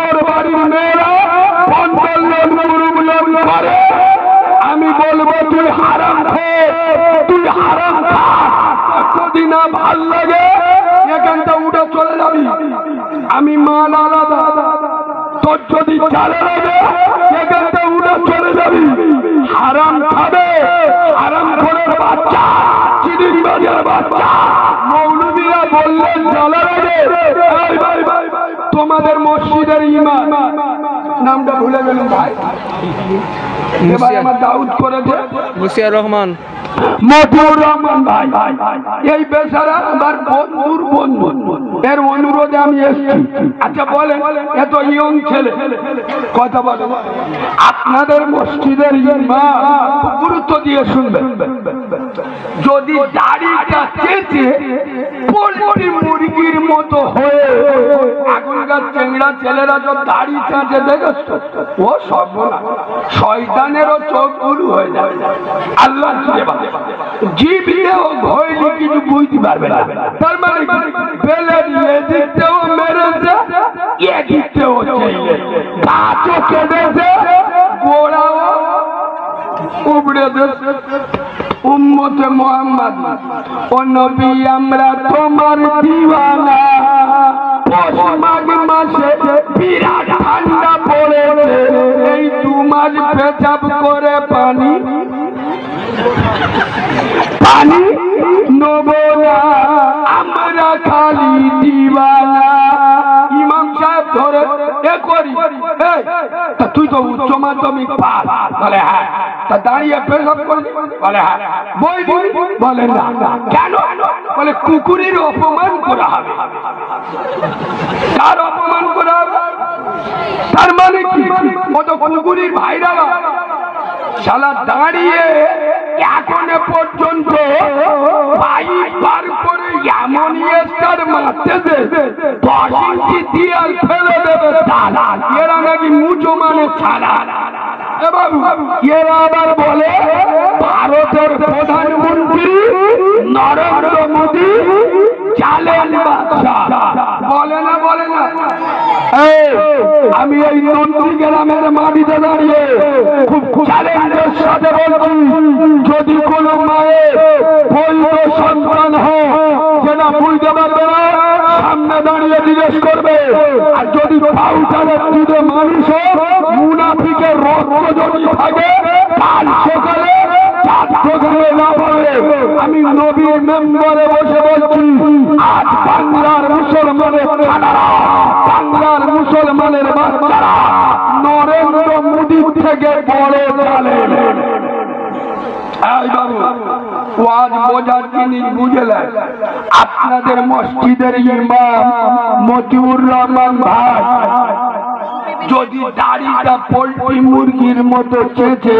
তোর বাড়ির মেয়েরা 50 লোন গ্রুপ লোন করে, আমি বলবো তুই হারাম খোর, তুই হারাম খা। যদি না ভাল লাগে এখানটা উঠে চলে যাবি, আমি মাল আলাদা। তোর যদি চালে লাগে এখানটা উঠে চলে যাবি। হারাম খাবে, হারাম খোরের বাচ্চা, চিনির বাজার বাচ্চা। মৌলবীরা বললেন জ্বালা লাগে। তোমাদের মসজিদের ইমাম নামটা ভুলে গেলাম ভাই, এবার আমার দাউদ করেছে মুশিয়ার রহমান, মতিউর রহমান ভাই। এই বেচারা আমার বন্ধুর বন্ধু, এর অনুরোধে আমি এসেছি। আচ্ছা বলেন, এত ইয়ং ছেলে কথা বলে, আপনাদের মসজিদের ইমাম গুরুত্ব দিয়ে শুনবেন, যদি দাড়িটা চেঁচে পোল্ট্রি মুরগির মতো হয়ে, এখনকার চেংড়া ছেলেরা তো দাড়ি চাঁচে দেখেছ, ও সর্বনাশ, শয়তানেরও চোখ গুরু হয়ে যায়। আল্লাহ জীবিতেও ভয়লি কিছু বুঝতে পারবে না। তার মানে বেলে দিয়ে দিতেও মেরেছে, এ দিতেও চাইলে গাছও কেটেছে, গোড়াও উবড়ে দিয়েছে। উম্মতে মুহাম্মদ ও নবী আমরা তোমার দিওয়ানা। পৌষ মাঘ মাসে বিরাট ঠান্ডা পড়েছে, এই 2 মাস পেচাব করে পানি নেব না, আমরা খালি দিওয়ানা। ইমাম সাহেব ধরে এ করি, তুই তো উচ্চ মাধ্যমিক পাস, বলে হ্যাঁ। তা দাঁড়িয়ে পেশাব করবি, বলে হ্যাঁ। বই দিবি, বলে না। কেন? বলে কুকুরের অপমান করা হবে। কার অপমান করা হবে? তার মানে কি? কত কুকুরের ভাইরা শালা দাঁড়িয়ে এখনো পর্যন্ত বাইক বার করে এমন স্টার মারতেছে 10 ইঞ্চি দিয়াল ফেলে দেবে দালাল। এরা নাকি মুচো মানে ছাড়া। বাবু এরা আবার বলে ভারতের প্রধানমন্ত্রী নরেন্দ্র মোদী জালেম বাদশা। বলে না বলে না? আমি এই নন্দী গ্রামের মাটিতে দাঁড়িয়ে খুব চ্যালেঞ্জের সাথে বলছি, যদি কোন মায়ের বৈধ সন্তান হয় যেটা বুঝতে পারবে না, সামনে দাঁড়িয়ে জিজ্ঞেস করবে। আর যদি পাউচারের দিকে মানুষ মুনাফিকের রক্ত যদি থাকে, কাল সকালে না পারে। আমি নবীর মেম্বারে বসে বলছি, আজ বাংলার মুসলমানের ছাড়ারা, বাংলার মুসলমানের বাচ্চারা নরেন্দ্র মোদী থেকে বড় জালেম। বাবু ওয়াজ বোঝার জিনিস বুঝলেন? আপনাদের মসজিদের ইমাম মতিউর রহমান ভাই যদি দাড়িটা পোল্ট্রি মুরগির মতো চেঁচে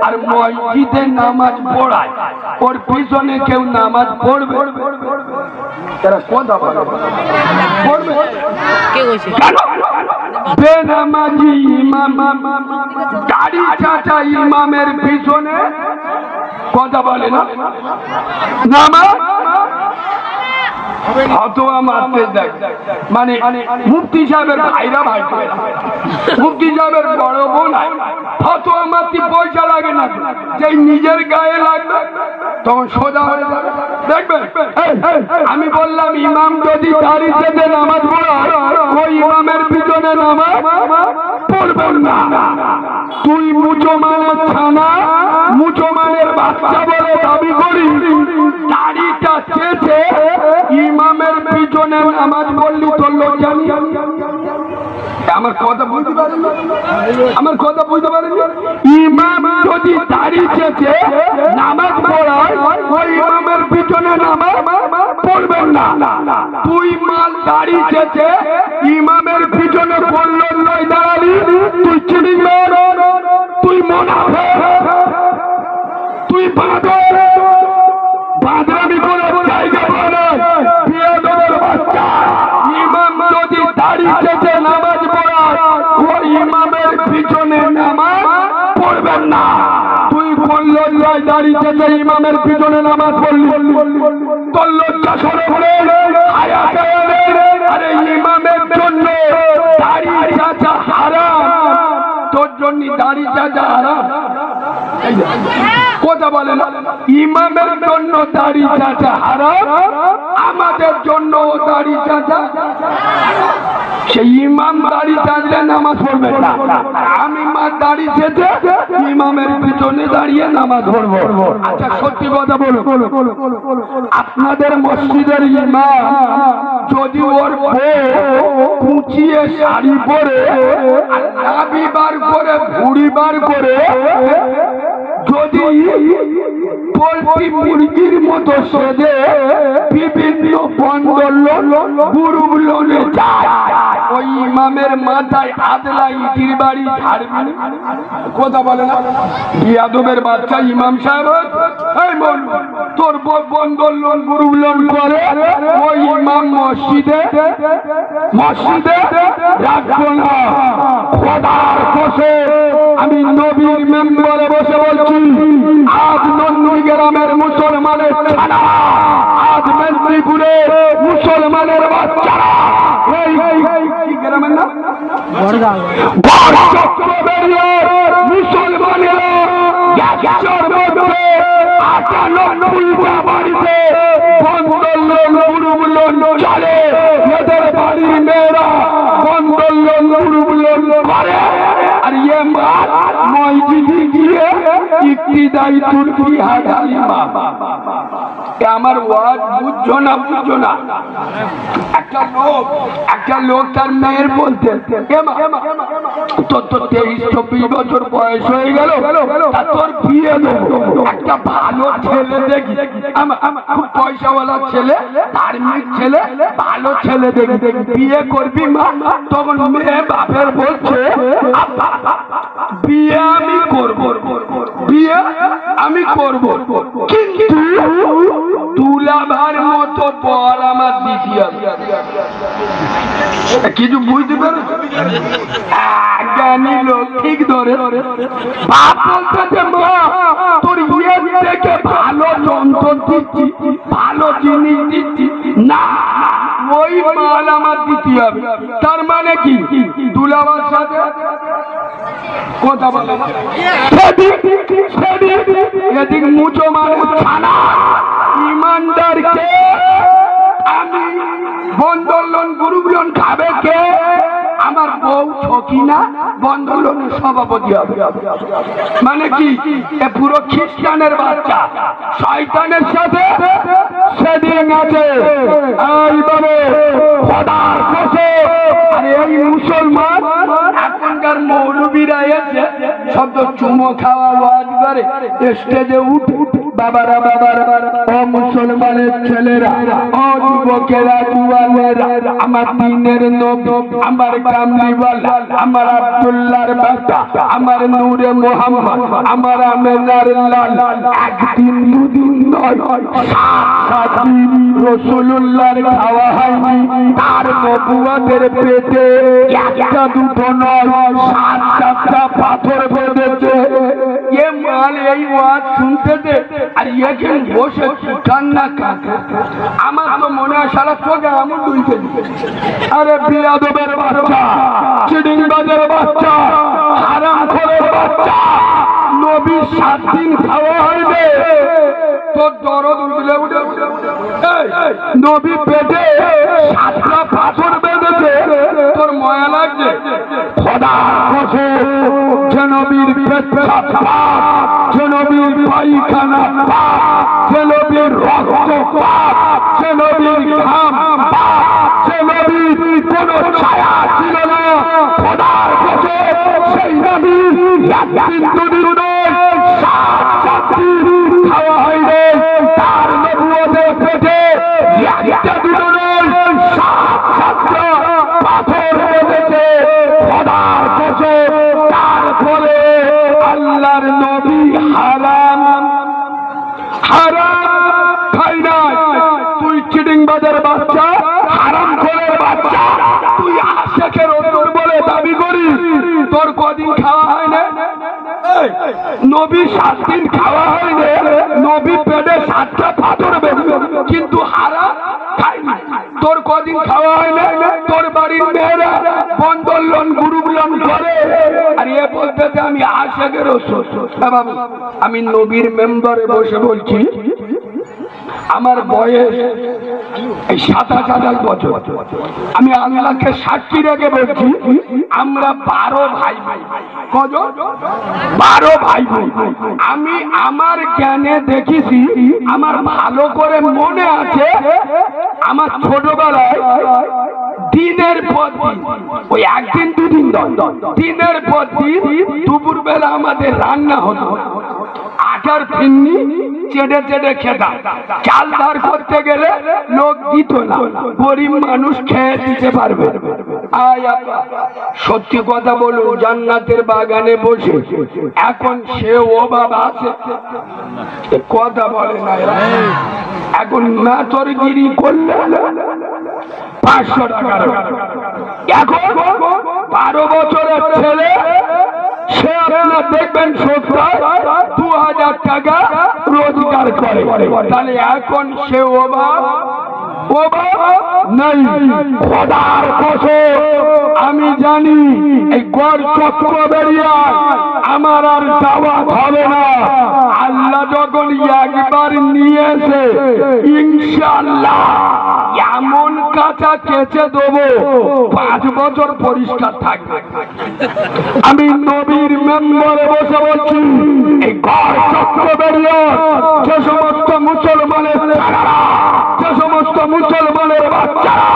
আর মসজিদে নামাজ পড়ায়, ওর পিছনে কেউ নামাজ পড়বে? তারা কথা বলে পড়বে? বেনামাজি ইমাম দাড়ি চাচা ইমামের পিছনে কথা বলে না, নামাজ ফতোয়া মারতে দেয়। মানে মুফতি সাহেবের ভাইরা ভাই, মুফতি সাহেবের বড় বোন ফতোয়া মারতে পয়সা লাগে না, যে নিজের গায়ে লাগবে তখন সোজা হয়ে যাবে। দেখবে আমি বললাম ইমাম যদি দাড়ি চেঁচে নামাজ পড়ায়, ওই ইমামের পিছনে নামাজ পড়বেন না। তুই মুসলমানের ছানা, মুসলমানের বাচ্চা বলে দাবি করি, দাড়িটা চেঁচে ইমামের পিছনে নামাজ পড়লি তোর লজ্জা নেই? আমার কথা বুঝতে পারেন? আমার কথা বুঝতে পারেন? ইমাম যদি দাড়ি চেঁচে নামাজ পড়ায়, ওই ইমামের পিছনে নামাজ পড়বেন না। তুই মাল দাড়ি চেঁচে ইমামের পিছনে পড়লো নয় দাঁড়ালি, তুই চিনি তুই মুনাফিক, তুই বাঁদরামি করে জায়গা বলে বিয়াদবের বাচ্চা। ইমাম যদি দাড়ি চেঁচে নামাজ পড়ায়, ওই ইমামের পিছনে নামাজ পড়বেন না। তুই বলল দাড়ি চেঁচে ইমামের পিছনে নামাজ পড়লি, তোর লজ্জা সরব রে? আরে ইমামের জন্য দাড়ি জন্য দাড়ি চাচা হারাম? কথা বলে না, ইমামের জন্য দাড়ি চাচা হারাম, আমাদের জন্য দাড়ি চাচা। সেই ইমাম দাড়ি চাচলে নামাজ পড়বে না, আমি মা দাড়ি চেঁচে ইমামের পিছনে দাঁড়িয়ে নামাজ পড়বো। আচ্ছা সত্যি কথা বলো, আপনাদের মসজিদের ইমাম যদি ওর কুচিয়ে শাড়ি পরে নাভি বার করে ভুড়ি বার করে যদি পোল্ট্রি মুরগির মতো সেজে বিভিন্ন বন্দোলন গুরুগুলোনে যায়, ওই ইমামের মাথায় আদলা ইটির বাড়ি ঝাড়বি? কথা বলে না, বিয়াদবের বাচ্চা ইমাম সাহেব, এই বল তোর বন্দোলন গুরুগুলোন করে ওই ইমাম মসজিদে রাখবো না। খোদার কসম আমি নবীর মেম্বারে বসে বলছি, আজ নন্দী গ্রামের মুসলমানের ছাড়া, আজ মেদিনীপুরে মুসলমানের বাচ্চারা, এই গ্রামের না মুসলমানেরা বাড়িতে চলে, এদের বাড়ির মেয়েরা বন্দোলন করে, আর ইয়ে মসজিদে গিয়ে ইক্তিদাই তুর্কি হাজারি মা। আমার ওয়াজ বুঝছো না? একটা লোক তার মেয়ের বলতে, তোর তো 23-24 বছর বয়স হয়ে গেল, তোর বিয়ে দেবো, একটা ভালো ছেলে দেখি, খুব পয়সাওয়ালা ছেলে, ধার্মিক ছেলে, ভালো ছেলে দেখি, বিয়ে করবি মা? তখন মেয়ে বাপের বলছে, বিয়ে আমি করব, কিন্তু তুলাভার মতো বর আমার দিতে হবে। কিছু বুঝতে পারো? জ্ঞানী লোক ঠিক ধরে বাপ বলতে, মা তোর ইয়ে থেকে ভালো যন্ত্র দিচ্ছি, ভালো জিনিস দিচ্ছি না, ওই মাল আমার দিতে হবে। তার মানে কি দুলাভার সাথে কথা বলে এদিক মুচো মানে ছানা ইমানদারকে আমি বন্দোলন গুরুগুলন খাবে কে? আমার বউ ছকিনা বন্দোলনের সভাপতি হবে। মানে কি পুরো খ্রিস্টানের বাচ্চা শয়তানের সাথে সেদিন আছে। খোদার কসম, আরে এই মুসলমান এখনকার মৌলবীরা এসে শব্দ চুমো খাওয়া ওয়াজ করে, স্টেজে উঠ বাবারা ও মুসলমানের ছেলেরা, ও যুবকেরা, জুয়ানেরা, আমার দিনের নবী, আমার কামলিওয়ালা, আমার আব্দুল্লাহর বাচ্চা, আমার নূরে মোহাম্মদ, আমার আমেনার লাল, একদিন দুদিন নয়, 7 দিন রাসূলুল্লাহর খাওয়া হয়নি, তার নবুয়তের পেটে একটা দুটো নয় 7-7টা পাথর বেঁধেছে। এ মাল এই ওয়াজ শুনতে দে, আর এখানে বসে কান্না কাঁদে। আমার তো মনে হয় সারা চোখে আমল দুইতে। আরে বিয়াদবের বাচ্চা, চিডিংবাজের বাচ্চা, হারামখোরের বাচ্চা, নবী 7 দিন খাওয়া হয়নি, তোর দরদ উঠলে উঠে নবী পেটে 7টা পাথর বেঁধেছে, তোর ময়া লাগছে? খোদার কসম, যে নবীর পেচ্ছাপ পাক, যে নবীর পায়খানা পাক, যে নবীর রক্ত পাক, যে নবীর ঘাম পাক, যে নবীর কোনো ছায়া ছিল না, খোদার কসম সেই নবীর একদিন দুদিন নয় 7 দিন খাওয়া হয়নি, তার নবুয়তের পেটে একটা দুটো নয় 7-7টা পাথর বেঁধেছে। খোদার কসম, তারপরে আল্লাহর নবী হারাম খাই নাই। তুই চিডিংবাজের বাচ্চা, হারামখোরের বাচ্চা, তুই আশেকের রসুল বলে দাবি করিস, তোর কদিন খাওয়া হয় না? নবী 7 দিন খাওয়া হয়নি, নবী পেটে 7টা পাথর বেঁধেছে, কিন্তু হারাম খাই নাই। তোর কদিন খাওয়া হয় না? তোর বাড়ির মেয়েরা বন্দোলন গুরুগুলো প্রবলেম করে আর এ বলতে আমি আশেকের ওষুধ। বাবু আমি নবীর মেম্বারে বসে বলছি, আমার বয়স 27 বছর। আমি আল্লাহকে সাক্ষী রেখে বলছি আমরা 12 ভাই। কজন? 12 ভাই। আমি আমার জ্ঞানে দেখেছি, আমার ভালো করে মনে আছে, আমার ছোটবেলায় দিনের পর দিন, ওই একদিন দুদিন দিনের পর দিন দুপুর বেলা আমাদের রান্না হতো। আটার ফিন্নি চেটে চেটে খেতাম। চাল ধার করতে গেলে লোক দিত না, গরিব মানুষ খেয়ে দিতে পারবে। সত্যি কথা বলুন, জান্নাতের বাগানে বসে এখন সে ও বাবা আছে কথা বলে না। এখন নাচরগিরি করলে 500 টাকা। এখন 12 বছরের ছেলে সে আপনারা দেখবেন 2000 টাকা রোজগার করে। তাহলে এখন সে অভাব নাই। খোদার কসম আমি জানি এই গড় চক্র বেরিয়ে আমার আর দাওয়াত হবে না। আল্লাহ যখন একবার নিয়েছে ইনশাআল্লাহ এমন কাঁচা কেচে দেবো 5 বছর পরিষ্কার থাকবে। আমি নবীর মেম্বারে বসে বলছি, এই গড় চক্র বেরিয়ে যে সমস্ত মুসলমানের যে সমস্ত মুসলমানের বাচ্চারা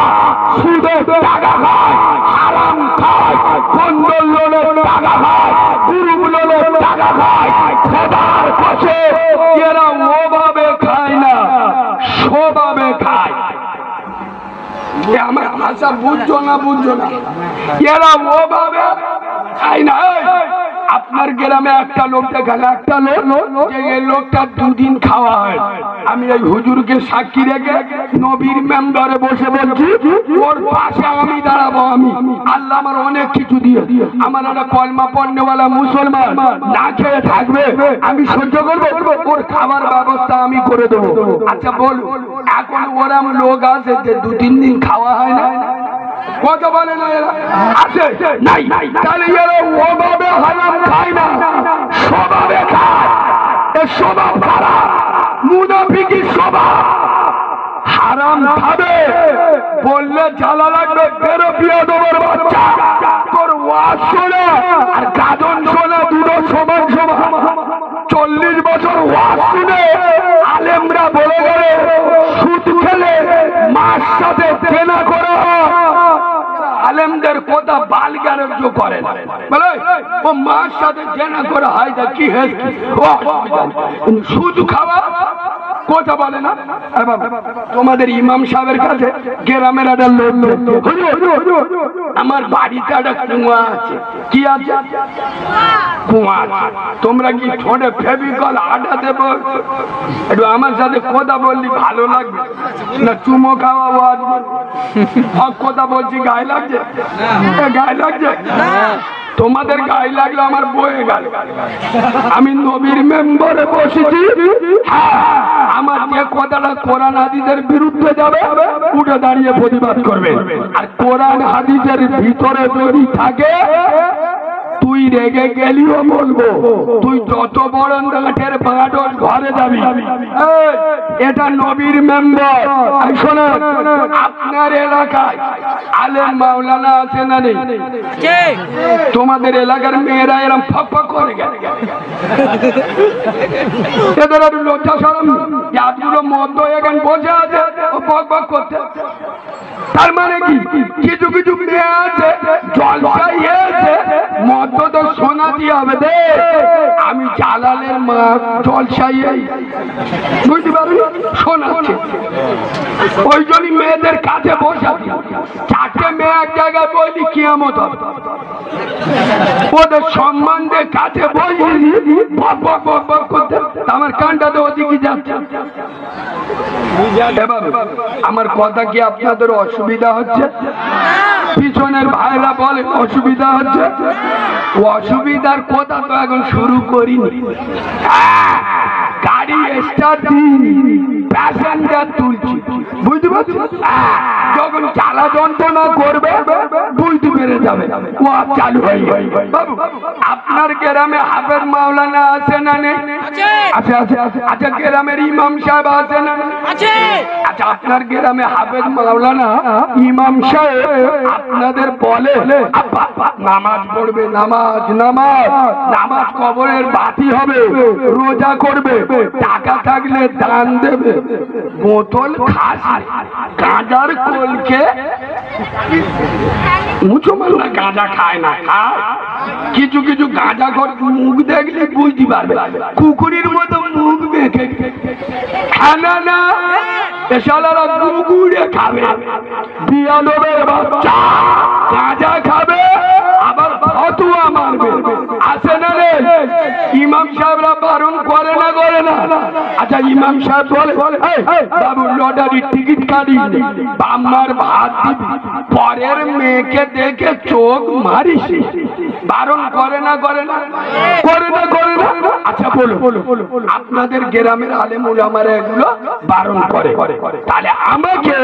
সুদে টাকা খায়, হারাম খায়, বন্ধন লোনের টাকা খায়, গ্রুপ লোনের টাকা খায়, খোদার কসম এরা ওভাবে খায় না, সোভাবে খায়। আমার ভাষা বুঝছো না এরা ওভাবে খায় না। আপনার গ্রামে একটা লোক দেখালে, একটা লোক এই লোকটা 2 দিন খাওয়া হয়। আমি এই হুজুরকে সাক্ষী রেখে নবীর মেম্বারে বসে বলছি, ওর পাশে আমি দাঁড়াবো। আমি আল্লাহ আমার অনেক কিছু দিয়ে, আমার একটা কলমা পড়নেওয়ালা মুসলমান না খেয়ে থাকবে, আমি সহ্য করবো? ওর খাবার ব্যবস্থা আমি করে দেবো। আচ্ছা বল, এখন ওরম লোক আছে যে 2-3 দিন খাওয়া হয় না? কথা বলে না এরা আছে নাই? তাহলে এরা ওভাবে হারাম খায় না, স্বভাবে খায়। এর স্বভাব খারাপ, মুনাফিকি স্বভাব। হারাম খাবে বললে জ্বালা লাগবে। বেরো বিয়াদবের বাচ্চা, তোর ওয়াজ শোনা আর গাজন শোনা দুটো সমান সমান। 40 বছর ওয়াজ শুনে আলেমরা বলে গেলে সুদ খেলে মার সাথে কেনা করে আলেমদের কথা বাল গ্যারেজ করে বলে ও মার সাথে জেনা করে হয় তা কি হয়েছে? সুদ খাওয়া কথা বলে না। তোমাদের ইমাম সাহেবের কাছে গ্রামের একটা লোক, আমার বাড়িতে একটা কুয়া আছে। কি আছে? কুয়া আছে। তোমরা কি ঠোঁটে ফেভিকল আটা দেব? একটু আমার সাথে কথা বললি ভালো লাগবে না? চুমো খাওয়া হক কথা বলছি, গায়ে লাগছে? গায়ে লাগছে? তোমাদের গায়ে লাগলো, আমার বয়ে গেল। আমি নবীর মেম্বারে বসেছি। আমার যে কথাটা কোরআন হাদিসের বিরুদ্ধে যাবে উঠে দাঁড়িয়ে প্রতিবাদ করবে। আর কোরআন হাদিসের ভিতরে যদি থাকে তুই রেগে গেলিও বলবো, তুই যত বড় গাঁটের বাঁটর ঘরে যাবি। এটা নবীর মেম্বার। শোনেন, আপনার এলাকায় আলেম মাওলানা আছে না নেই? তোমাদের এলাকার মেয়েরা এরম ফক ফক করে গেছে, এদের একটু লজ্জা শরম এতগুলো মধ্য এখানে বসে আছে ফক ফক করতে। তার মানে কি কিছু কিছু মেয়ে আছে জলসাই আছে, মধ্য তো শোনা দিয়ে হবে দে আমি জালালের মা জলসাই, বুঝতে পারবি? শোনাচ্ছে ওই জন্যই মেয়েদের কাছে বসা। 4টে মেয়ে এক জায়গায় বলি কিয়ামত হবে, ওদের সম্বন্ধে কাছে বসি বক বক বক বক করতে, আমার কানটাতে ওদিকে যাচ্ছে। আমার কথা কি আপনাদের অসুবিধা হচ্ছে? পিছনের ভাইরা বলে অসুবিধা হচ্ছে। অসুবিধার কথা তো এখন শুরু করিনি। গাড়ি স্টার্ট দিই প্যাসেঞ্জার তুলছি, বুঝতে পারছি? যখন জ্বালা যন্ত্রণা করবে বুঝতে পেরে যাবে ও চালু হয়ে যাবে। বাবু আপনার গ্রামে হাফেজ মাওলানা আছে না নেই? আছে আছে আছে। আচ্ছা গ্রামের ইমাম সাহেব আছে না? আছে। আচ্ছা আপনার গ্রামে হাফেজ মাওলানা ইমাম সাহেব আপনাদের বলে নামাজ পড়বে, নামাজ নামাজ নামাজ, কবরের বাতি হবে, রোজা করবে, টাকা থাকলে দান দেবে, বোতল খাসি গাঁজার কোলকে মুসলমানরা গাঁজা খায় না, খায় কিছু কিছু গাঁজা ঘর মুখ দেখলে বুঝতে পারবে কুকুরের মতো মুখ মেখে খানা না এসালারা কুকুরে খাবে, বিয়াদবের বাচ্চা গাঁজা খাবে আবার ফতুয়া মারবে, আসে না রে? ইমাম সাহেবরা বারণ করে না করে না? আচ্ছা ইমাম সাহেব বলে বাবু লটারির টিকিট কাটি, বাম্মার ভাত দিবি, পরের মেয়েকে দেখে চোখ মারিস, বারণ করে না করে না? করে না করে না? আচ্ছা বলো আপনাদের গ্রামের আলেম ওলামারা এগুলো বারণ করে, তাহলে আমাকে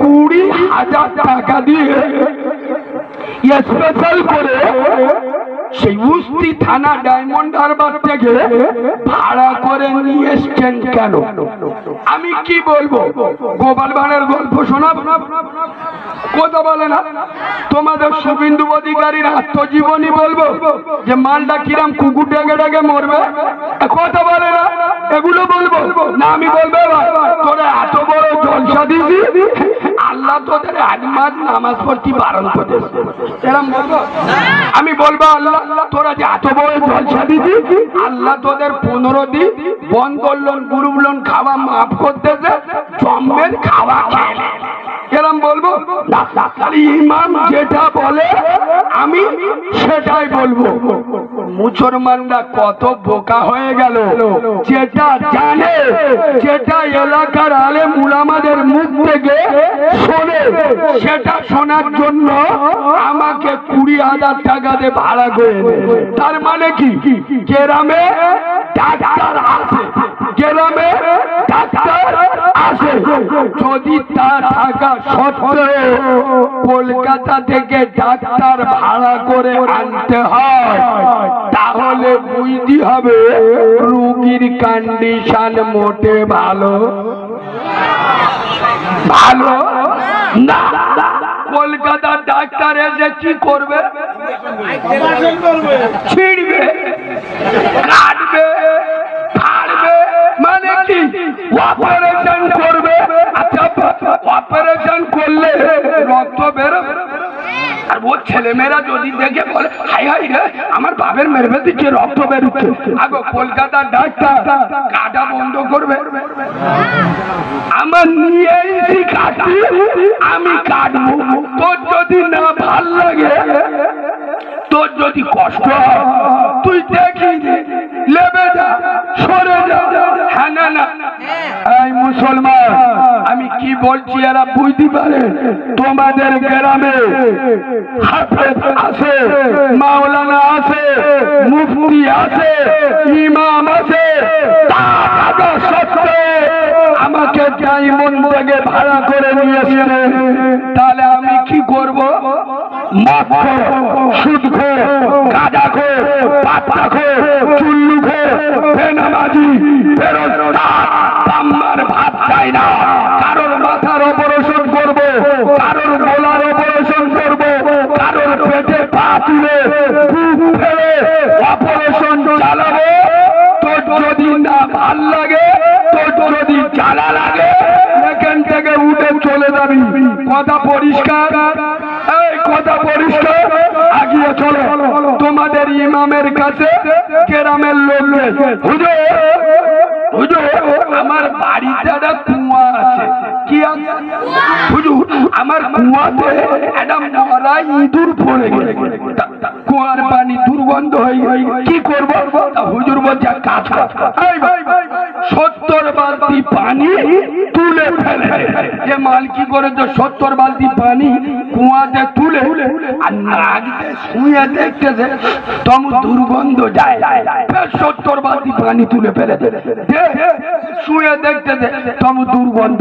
20,000 টাকা দিয়ে স্পেশাল করে সেই উস্তি থানা ডায়মন্ড হারবার থেকে ভাড়া করে নিয়ে এসছেন কেন? আমি কি বলবো? গোপাল ভাঁড়ের গল্প শোনাবো? কথা বলে না? তোমাদের শুভেন্দু অধিকারীর আত্মজীবনী বলবো যে মালটা কিরাম কুকুর ডেকে ডেকে মরবে? কথা বলে না? এগুলো বলবো না? আমি বলবো তোরা এত বড় জলসা দিবি, আল্লাহ তোদের 1 মাস নামাজ পড়তে বারণ করেছে, এরকম বলবো? আমি বলবো আল্লাহ তোরা যে এত বড় জলসা দিবি, আল্লাহ তোদের 15 দিন বন্ধ লোন গ্রুপ লোন খাওয়া মাফ করতেছে, জম্মের খাওয়া খেলে, এরকম বলবো? ইমাম যেটা বলে আমি সেটাই বলবো। মুসলমানরা কত বোকা হয়ে গেল, যেটা জানে, যেটা এলাকার আলেম উলামাদের মুখ থেকে শোনে, সেটা শোনার জন্য আমাকে 20,000 টাকা দিয়ে ভাড়া করে। তার মানে কি গ্রামে ডাক্তার আছে, গ্রামে ডাক্তার আছে, যদি তার টাকা সত্ত্বেও কলকাতা থেকে ডাক্তার ভাড়া করে আনতে হয়, তাহলে বুঝতে হবে রোগীর কন্ডিশন মোটে ভালো ভালো না। কলকাতার ডাক্তার এসে কি করবে? ছিড়বে, কাটবে, ফাড়বে, মানে কি অপারেশন করবে। আচ্ছা অপারেশন করলে রক্ত বেরোবে, আর ও ছেলেমেয়েরা যদি দেখে বলে হাই হাই রে আমার বাপের মেরে দিচ্ছে রক্ত বেরোচ্ছে, আগো কলকাতার ডাক্তার কাটা বন্ধ করবে? আমার নিয়ে কাটি, আমি কাটবো, তোর যদি না ভাল লাগে, তোর যদি কষ্ট হয় তুই দেখি লেবে যা, সরে যা। হ্যাঁ না না? এই মুসলমান আমি কি বলছি এরা বুঝতে পারে? তোমাদের গ্রামে হাফেজ আছে, মাওলানা আছে, মুফতি আছে, ইমাম আছে, টাকা সত্ত্বে আমাকে ডায়মন্ড থেকে ভাড়া করে নিয়েছে, তাহলে আমি কি করব? মদ খোর, সুদ খোর, গাঁজা খোর, পাতা খোর, চুল্লু খোর, বেনামাজি, বেরোজগার, বাম্মার ভাত চাই না, কারোর মাথার অপারেশন করব, কারোর গলার অপারেশন করব, কারোর পেটে পা তুলে বুক ফেলে অপারেশন চালাবো। তোর যদি না ভাল লাগে, তোর যদি জ্বালা লাগে, এখান থেকে উঠে চলে যাবি। কথা পরিষ্কার? এই কথা পরিষ্কার? আগিয়ে চলো তোমাদের ইমামের কাছে গ্রামের লোক, হুজুর হুজুর আমার বাড়িতে একটা কুয়া আছে। কি আছে? হুজুর আমার কুয়াতে একটা মরা ইঁদুর পড়ে গেছে, কুয়ার পানি দুর্গন্ধ হয়ে, কি করবো? হুজুর বলছে কাজ কর। 70 বালতি পানি তুলে ফেলে। যে মাল কি করে তো 70 বালতি পানি কুয়াতে তুলে আর নাক দিয়ে শুয়ে দেখতেছে তমু দুর্গন্ধ যায়। 70 বালতি পানি তুলে ফেলে শুয়ে দেখতেছে তমু দুর্গন্ধ।